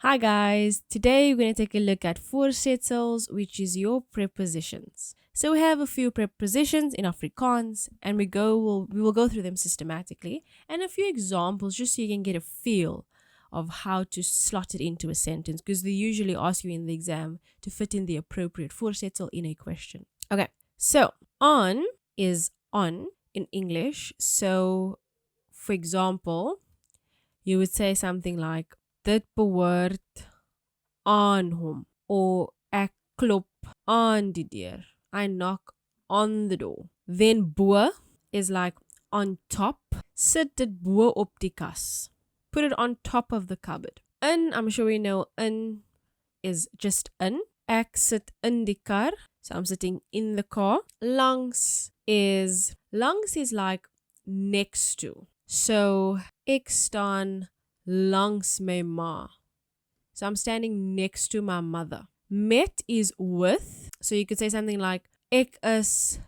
Hi guys, today we're going to take a look at Voorsetsels, which is your prepositions. So we have a few prepositions in Afrikaans and we will go through them systematically and a few examples just so you can get a feel of how to slot it into a sentence because they usually ask you in the exam to fit in the appropriate voorsetsel in a question. Okay, so on is on in English. So for example, you would say something like dit behoort aan hom or ek klop aan die deur. I knock on the door. Then bo is like on top. Sit dit bo op die kas. Put it on top of the cupboard. In, I'm sure we know in is just in. Ek sit in die kar. So I'm sitting in the car. Langs is like next to. So ek staan langs my ma. So I'm standing next to my mother. Met is with. So you could say something like ek is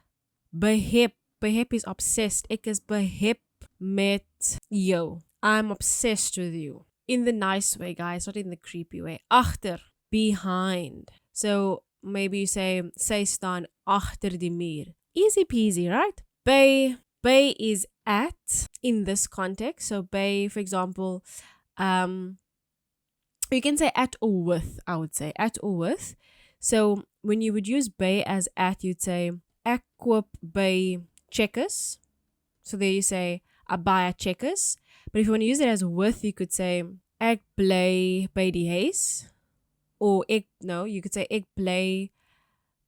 behep. Behep is obsessed. Ek is behep met jou. I'm obsessed with you. In the nice way, guys, not in the creepy way. Agter, behind. So maybe you say sy staan agter die muur. Easy peasy, right? By is at in this context. So by, for example, you can say at or with, I would say. At or with. So when you would use by as at, you'd say ek koop by Checkers. So there you say I buy at Checkers. But if you want to use it as with, you could say ek bly by die huis. Or you could say ek bly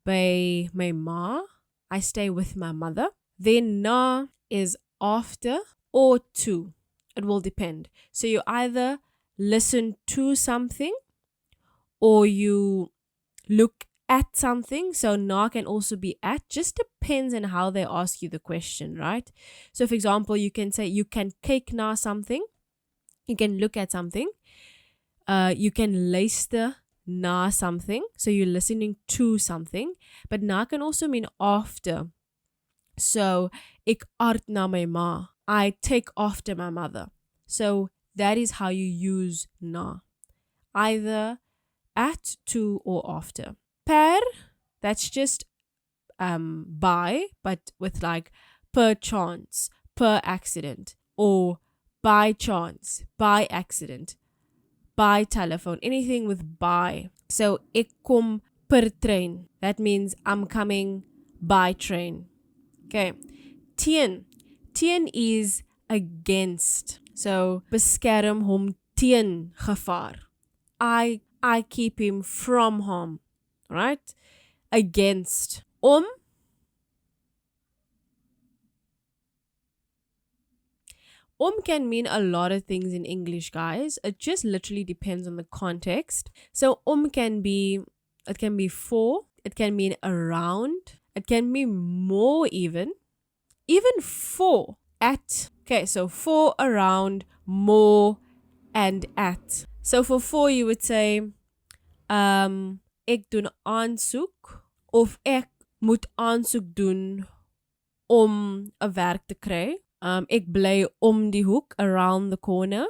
by my ma. I stay with my mother. Then na is after or to. It will depend. So you either listen to something or you look at something. So na can also be at. Just depends on how they ask you the question, right? So for example, you can say you can kyk na something. You can look at something. You can luister na something. So you're listening to something. But na can also mean after. So ek aard na my ma. I take after my mother. So that is how you use na. Either at, to, or after. Per, that's just by, but with like per chance, per accident, or by chance, by accident, by telephone, anything with by. So ek kom per trein. That means I'm coming by train. Okay. Teen. Teen is against. So beskerm hom teen gevaar. I keep him from harm. Right? Against. Om can mean a lot of things in English, guys. It just literally depends on the context. So can be for, it can mean around, it can be more even for, at. Okay, so for, around, more, and at. So for you would say ek doen aansoek of ek moet aansoek doen om 'n werk te kry. Ek bly om die hoek, around the corner.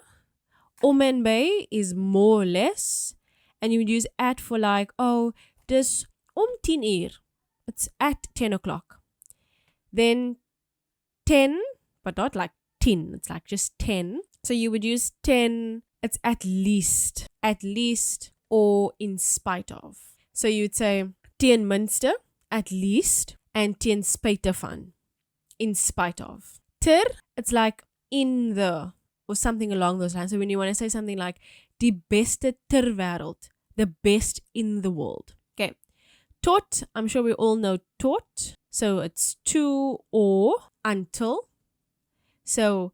Om en by is more or less. And you would use at for like, oh, dis om 10 uur. It's at 10 o'clock. Then 10, but not like 10. It's like just 10. So you would use 10. It's at least, or in spite of. So you'd say ten minste, at least, and ten spite van, in spite of. Ter, it's like in the, or something along those lines. So when you want to say something like die beste ter wêreld, the best in the world. Okay. Tot, I'm sure we all know tot. So it's to or until. So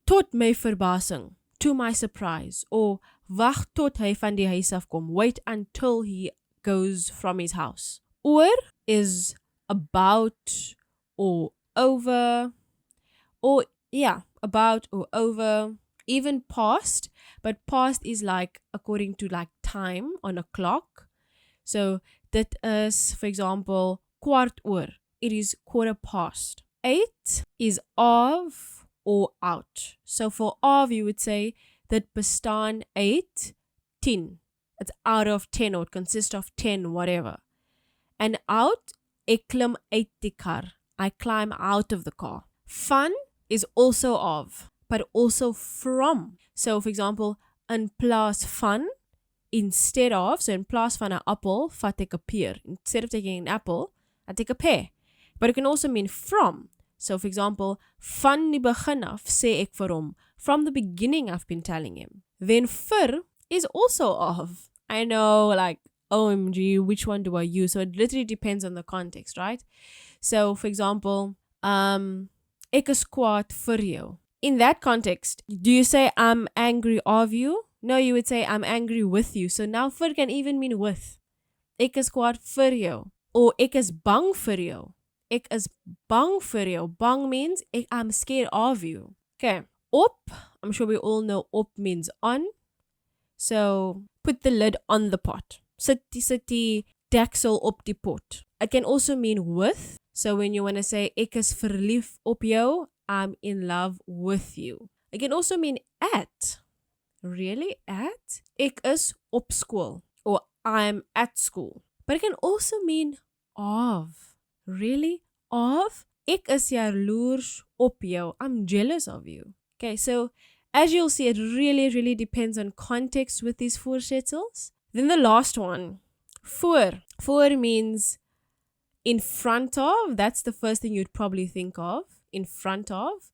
tot my verbasing, to my surprise, or wag tot hy van die huis af kom. Wait until he goes from his house. Oor is about or over, or about or over, even past, but past is like according to like time on a clock. So dit is, for example, kwart oor. It is quarter past. 8 is of or out. So for of, you would say dit bestaan uit 10. It's out of 10 or it consists of 10, whatever. And out, ek klim uit die kar. I climb out of the car. Van is also of, but also from. So, for example, in plaas van, instead of, so in plaas van 'n appel, vat ek 'n peer. Instead of taking an apple, I take a pear. But it can also mean from. So, for example, van die begin af sê ek vir hom. From the beginning, I've been telling him. Then vir is also of. I know, like, OMG, which one do I use? So it literally depends on the context, right? So, for example, ek is kwaad vir jou. In that context, do you say I'm angry of you? No, you would say I'm angry with you. So now vir can even mean with. Ek is kwaad vir jou. Or ek is bang vir jou. Ek is bang vir jou. Bang means I'm scared of you. Okay. Op, I'm sure we all know op means on. So put the lid on the pot. Sit die deksel op die pot. It can also mean with. So when you want to say ek is verlief op jou, I'm in love with you. It can also mean at. Really? At? Ek is op school. Or I'm at school. But it can also mean of. Really? Of? Ek is jaloers op jou. I'm jealous of you. Okay, so as you'll see, it really, really depends on context with these voorsetsels. Then the last one, voor. Voor means in front of. That's the first thing you'd probably think of. In front of.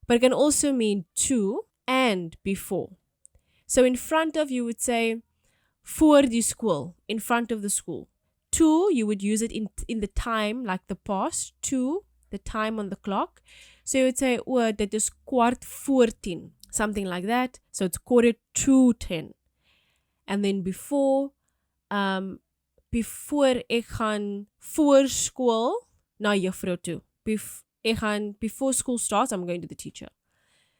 But it can also mean to and before. So in front of, you would say voor die school, in front of the school. To, you would use it in the time, like the past. To, the time on the clock. So you would say, oh, dit is 10:15. Something like that. So it's 10:45. And then before ek gaan voor school na juffrou toe. Before school starts, I'm going to the teacher.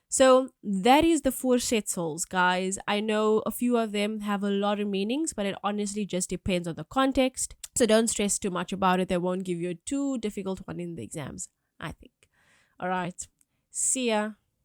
So that is the voorsetsels, guys. I know a few of them have a lot of meanings, but it honestly just depends on the context. So don't stress too much about it. They won't give you a too difficult one in the exams, I think. All right. See ya.